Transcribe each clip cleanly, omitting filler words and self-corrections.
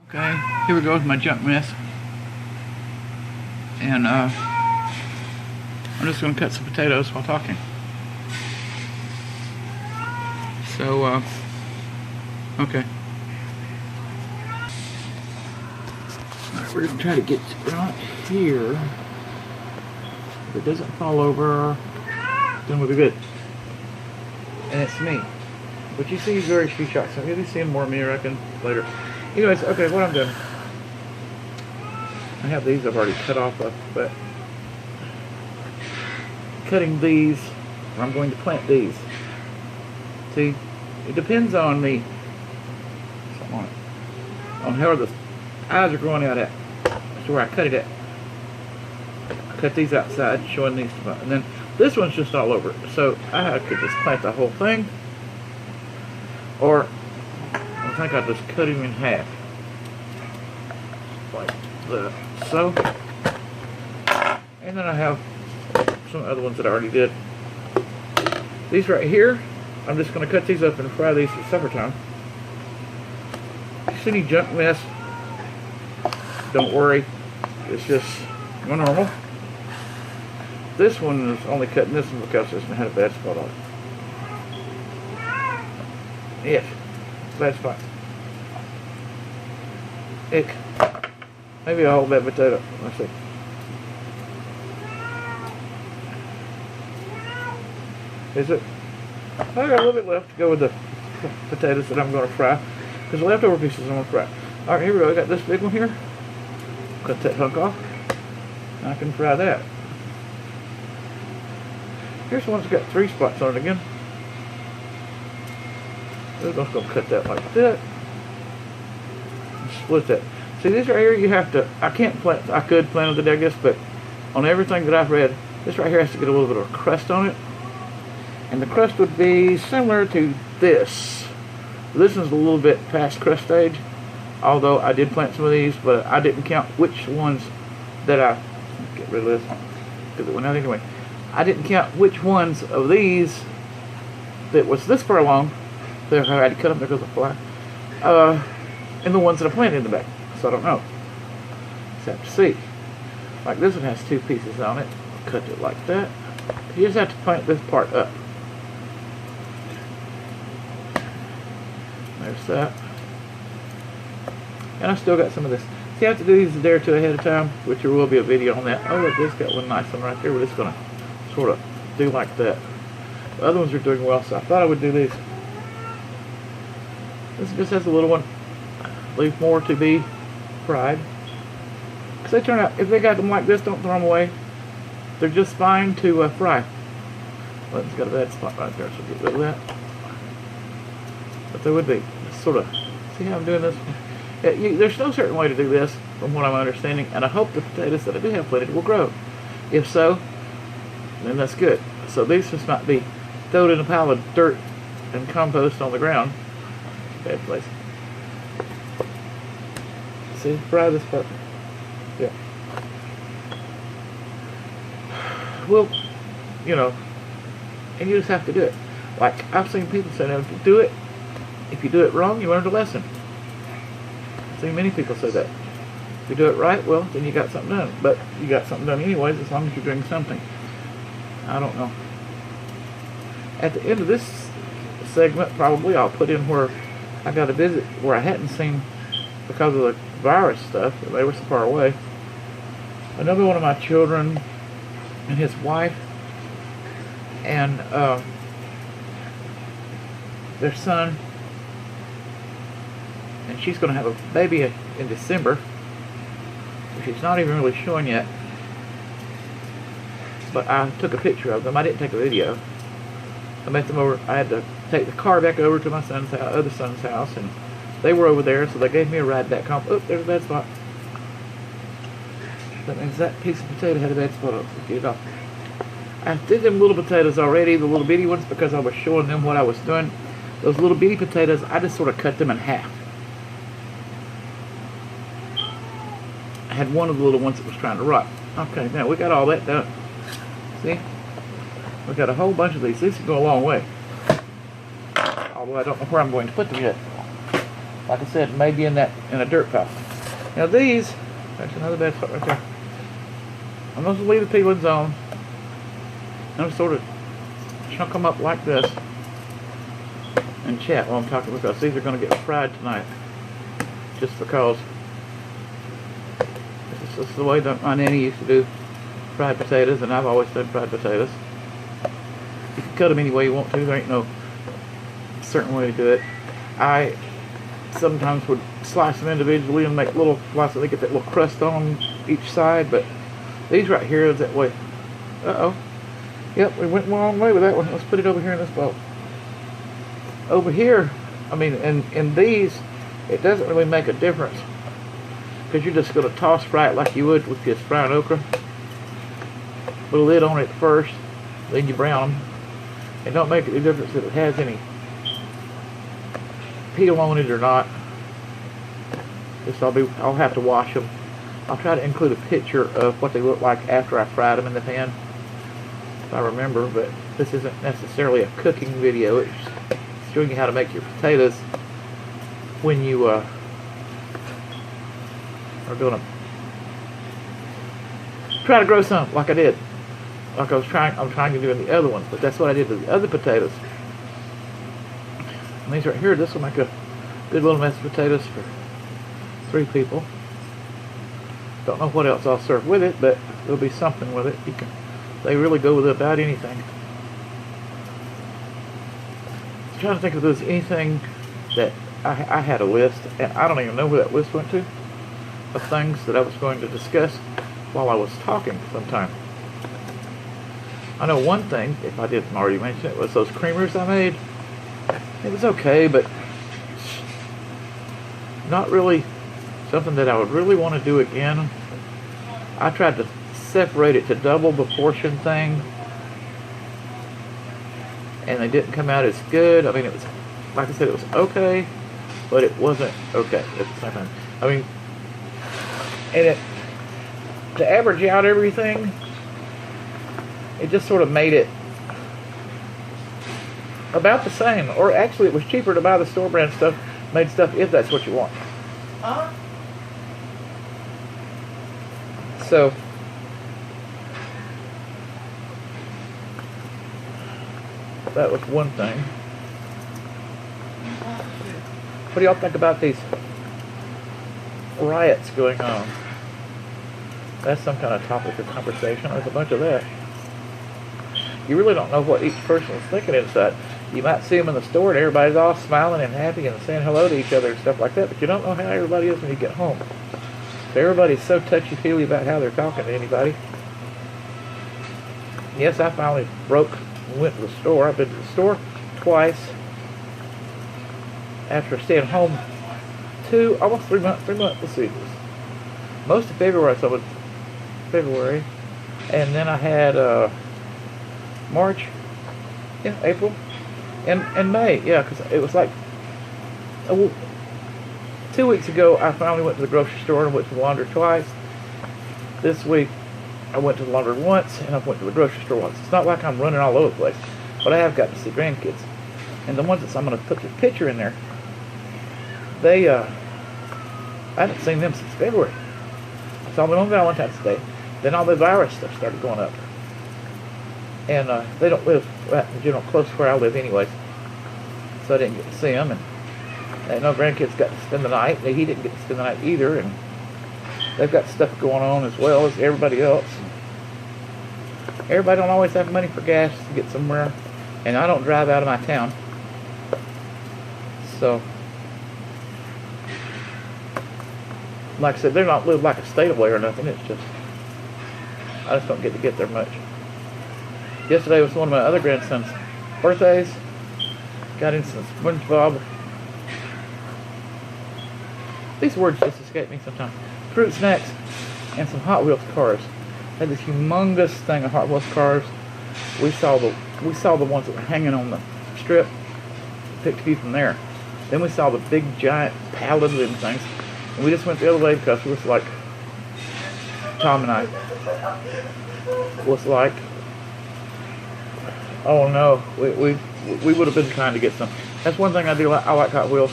Okay, here we go with my junk mess. And I'm just going to cut some potatoes while talking. So, okay. Alright, we're going to try to get right here. If it doesn't fall over, then we'll be good. And it's me. But you see very few shots, so you'll be seeing more of me, I reckon, later. Anyways, okay, what I'm doing. I have these I've already cut off of, but cutting these, I'm going to plant these. See, it depends on the, on how the eyes are growing out at. That's where I cut it at. I cut these outside, showing these, and then this one's just all over. So I could just plant the whole thing, or I think I just cut him in half, like that. So, and then I have some other ones that I already did. These right here, I'm just going to cut these up and fry these for supper time. If you see any junk mess, don't worry, it's just normal. This one is only cutting this one because this one had a bad spot on it. Yes, bad spot. Ick. Maybe I'll hold that potato. Let's see. Is it? I got a little bit left to go with the potatoes that I'm going to fry. Because the leftover pieces I'm going to fry. Alright, here we go. I got this big one here. Cut that hunk off. And I can fry that. Here's the one that's got 3 spots on it again. We're just going to cut that like that. And split that. See, this right here, you have to, I could plant it, I guess, but on everything that I've read, this right here has to get a little bit of a crust on it. And the crust would be similar to this. This is a little bit past crust stage, although I did plant some of these, but I didn't count which ones that get rid of this, because it went out anyway. I didn't count which ones of these that was this far along, there I had to cut them because of the fly, and the ones that I planted in the back. So I don't know. Just have to see. Like this one has 2 pieces on it. Cut it like that. You just have to plant this part up. There's that. And I still got some of this. See, I have to do these a day or 2 ahead of time, which there will be a video on that. Oh, look, this got one nice one right there. We're just going to sort of do like that. The other ones are doing well, so I thought I would do these. This just has a little one. Leave more to be fried. Because they turn out, if they got them like this, don't throw them away. They're just fine to fry. Well, it's got a bad spot right there, so get rid of that. But they would be. Just sort of, see how I'm doing this? There's no certain way to do this, from what I'm understanding, and I hope the potatoes that I do have planted will grow. If so, then that's good. So these just might be thrown in a pile of dirt and compost on the ground. Bad place. See, fry this part. Yeah. Well, you know, and you just have to do it. Like, I've seen people say, now, if you do it wrong, you learned a lesson. I've seen many people say that. If you do it right, well, then you got something done. But you got something done anyways, as long as you're doing something. I don't know. At the end of this segment, probably, I'll put in where I got a visit where I hadn't seen, because of the virus stuff, they were so far away. Another one of my children and his wife and their son, and she's going to have a baby in December, which is not even really showing yet, but I took a picture of them. I didn't take a video. I met them over. I had to take the car back over to my son's house, other son's house, and they were over there, so they gave me a ride back home. Oh, there's a bad spot. That means that piece of potato had a bad spot on it. So get it off. I did them little potatoes already, the little bitty ones, because I was showing them what I was doing. Those little bitty potatoes, I just sort of cut them in half. I had one of the little ones that was trying to rot. Okay, now we got all that done. See? We got a whole bunch of these. These go a long way. Although I don't know where I'm going to put them yet. Like I said, maybe in a dirt pile. Now these, there's another bad spot right there. I'm going to leave the peelings on. I'm going to sort of chunk them up like this and chat while I'm talking, because these are going to get fried tonight. Just because this is the way that my nanny used to do fried potatoes, and I've always done fried potatoes. You can cut them any way you want to. There ain't no certain way to do it. I sometimes would slice them individually and make little slices. They get that little crust on each side, but these right here is that way. Uh-oh. Yep, we went the wrong way with that one. Let's put it over here in this bowl. Over here, I mean, in these, it doesn't really make a difference, because you're just going to toss fry it like you would with just frying okra. Put a lid on it first, then you brown them. It don't make any difference if it has any peel on it or not. Just I'll have to wash them. I'll try to include a picture of what they look like after I fried them in the pan, if I remember, but this isn't necessarily a cooking video. It's showing you how to make your potatoes when you are going to try to grow some, like I did. Like I'm trying to do in the other ones, but that's what I did with the other potatoes. And these right here, this will make a good little mess of potatoes for 3 people. Don't know what else I'll serve with it, but there'll be something with it. They really go with about anything. I'm trying to think if there's anything that I had a list, and I don't even know where that list went to, of things that I was going to discuss while I was talking sometime. I know one thing, if I didn't already mention it, was those creamers I made. It was okay, but not really something that I would really want to do again. I tried to separate it to double the portion thing, and they didn't come out as good. I mean, it was, like I said, it was okay, but it wasn't okay at the same time. I mean, and to average out everything, it just sort of made it about the same. Or actually, it was cheaper to buy the store brand stuff, made stuff, if that's what you want. So that was one thing. What do y'all think about these riots going on? That's some kind of topic of conversation. There's a bunch of that. You really don't know what each person is thinking inside. You might see them in the store and everybody's all smiling and happy and saying hello to each other and stuff like that, but you don't know how everybody is when you get home. So everybody's so touchy-feely about how they're talking to anybody. Yes, I finally went to the store. I've been to the store twice after staying home almost 3 months, let's see, most of February, so it was February, and then I had March, yeah, April, and May, yeah, because it was like 2 weeks ago I finally went to the grocery store and went to the laundry twice. This week I went to the laundry once and I went to the grocery store once. It's not like I'm running all over the place, but I have got to see grandkids. And the ones that I'm going to put the picture in there, they, I haven't seen them since February. I saw them on Valentine's Day. Then all the virus stuff started going up. And they don't live, in general, close to where I live anyways. So I didn't get to see them. And no grandkids got to spend the night. He didn't get to spend the night either. And they've got stuff going on as well as everybody else. Everybody don't always have money for gas to get somewhere. And I don't drive out of my town. So, like I said, they're not live like a state away or nothing. It's just, I just don't get there much. Yesterday was one of my other grandson's birthdays. Got in some SpongeBob. These words just escape me sometimes. Fruit snacks and some Hot Wheels cars. Had this humongous thing of Hot Wheels cars. We saw the ones that were hanging on the strip. Picked a few from there. Then we saw the big giant pallet of them things. And we just went the other way because it was like, Tom and I was like, oh no, we would have been trying to get some. That's one thing I do. I like Hot Wheels.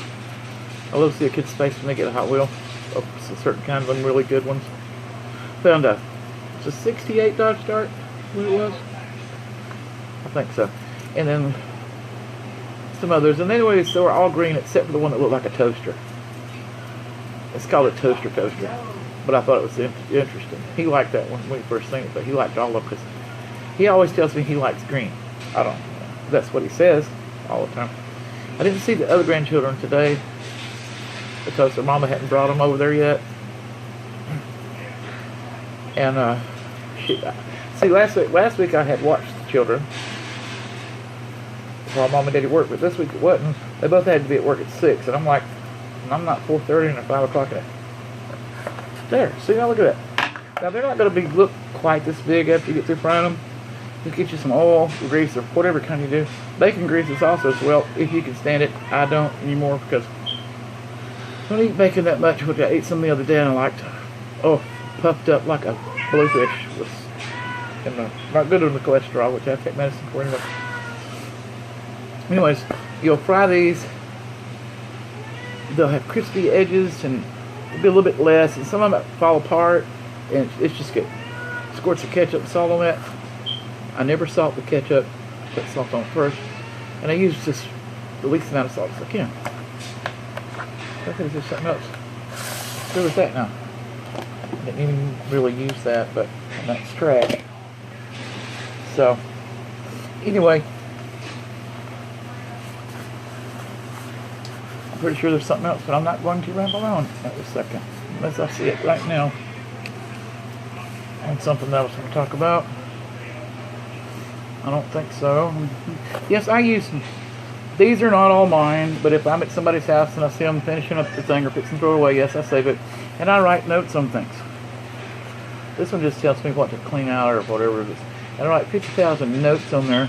I love to see a kid's face when they get a Hot Wheel. Of a certain kind of them, really good ones. Found it's a 68 Dodge Dart, what it was? I think so. And then some others. And anyways, they were all green except for the one that looked like a toaster. It's called a toaster coaster. But I thought it was interesting. He liked that one when he first seen it, but he liked all of them because he always tells me he likes green. I don't know. That's what he says all the time. I didn't see the other grandchildren today because their mama hadn't brought them over there yet. And see, last week I had watched the children while mom and daddy worked, but this week it wasn't. They both had to be at work at 6, and I'm like, I'm not 4:30 and 5 o'clock at. There, see, now look at that. Now they're not going to look quite this big after you get through frying them. You get you some oil, grease, or whatever kind you do. Bacon grease is also as well, if you can stand it. I don't anymore because I don't eat bacon that much, which I ate some the other day and I liked, puffed up like a bluefish. And not good on the cholesterol, which I take medicine for anyway. Anyways, you'll fry these. They'll have crispy edges and it'll be a little bit less, and some of them fall apart, and it's just good. Squirts of ketchup and salt on that. I never salt the ketchup. I put salt on it first, and I use just the least amount of salt as I can. I think there's something else. Where was that now? I didn't even really use that, but that's trash. So, anyway, I'm pretty sure there's something else, but I'm not going to ramble on at this second, unless I see it right now. And something that I was going to talk about. I don't think so. Yes, I use them. These are not all mine, but if I'm at somebody's house and I see them finishing up the thing or fixing to throw it away, yes, I save it. And I write notes on things. This one just tells me what to clean out or whatever it is. And I write 50,000 notes on there.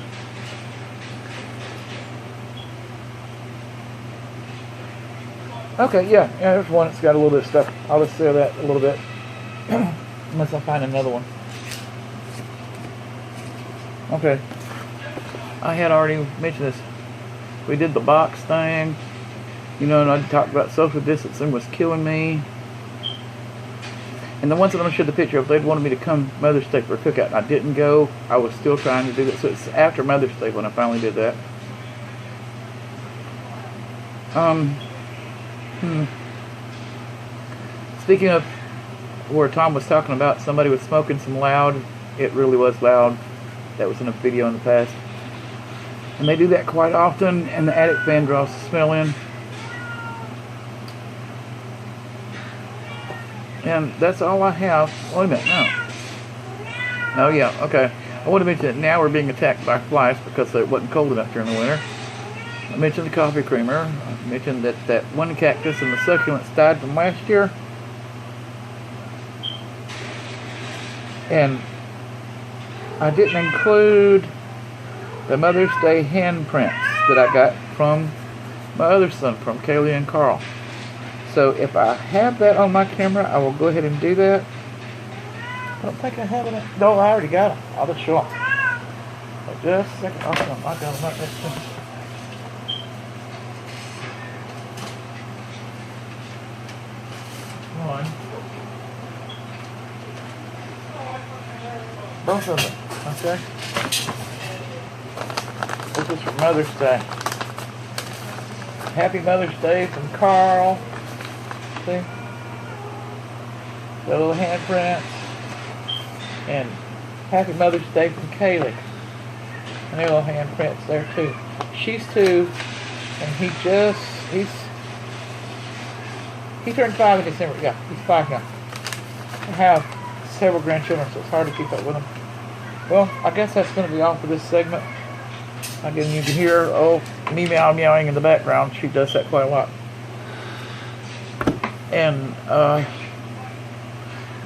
Okay, yeah, there's one that's got a little bit of stuff. I'll just say that a little bit. Unless I find another one. Okay. I had already mentioned this. We did the box thing. You know, and I talked about social distancing was killing me. And the ones that I'm going to show the picture of, they'd wanted me to come Mother's Day for a cookout, and I didn't go. I was still trying to do that. So it's after Mother's Day when I finally did that. Speaking of where Tom was talking about somebody was smoking some loud, it really was loud. That was in a video in the past. And they do that quite often, and the attic fan draws the smell in. And that's all I have. Wait a minute, no. Oh yeah, okay. I want to mention that now we're being attacked by flies because it wasn't cold enough during the winter. I mentioned the coffee creamer. I mentioned that that one cactus and the succulents died from last year. And I didn't include the Mother's Day handprints that I got from my other son, from Kaylee and Carl. So if I have that on my camera, I will go ahead and do that. I don't think I have it. No, I already got them. I'll just show them. But just a second. I got them right next to me. One. Both of them. Okay. This is for Mother's Day. Happy Mother's Day from Carl. See? The little handprints. And Happy Mother's Day from Kaylee. And their little handprints there too. She's 2, and he turned 5 in December. Yeah, he's 5 now. I have several grandchildren, so it's hard to keep up with them. Well, I guess that's going to be all for this segment. Again, you can hear me meowing in the background. She does that quite a lot. And I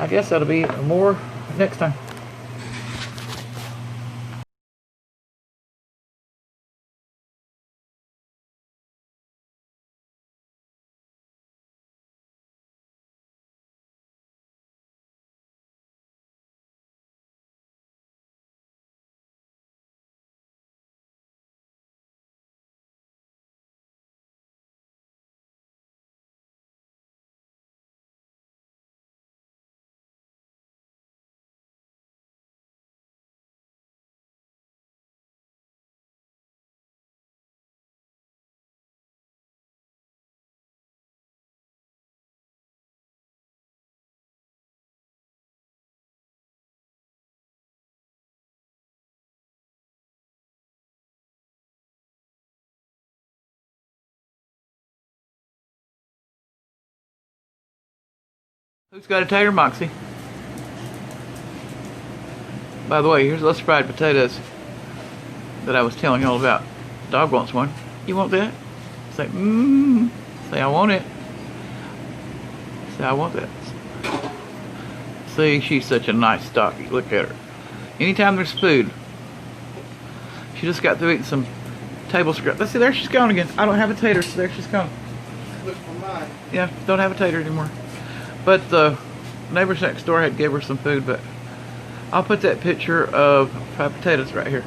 guess that'll be more next time. Who's got a tater, Moxie? By the way, here's those fried potatoes that I was telling y'all about. Dog wants one. You want that? Say, mmm. Say, I want it. Say, I want that. See, she's such a nice doggy. Look at her. Anytime there's food, she just got through eating some table scraps. Let's see, there she's gone again. I don't have a tater, so there she's gone. Look for mine. Yeah, don't have a tater anymore. But the neighbors next door had gave her some food, but I'll put that picture of fried potatoes right here.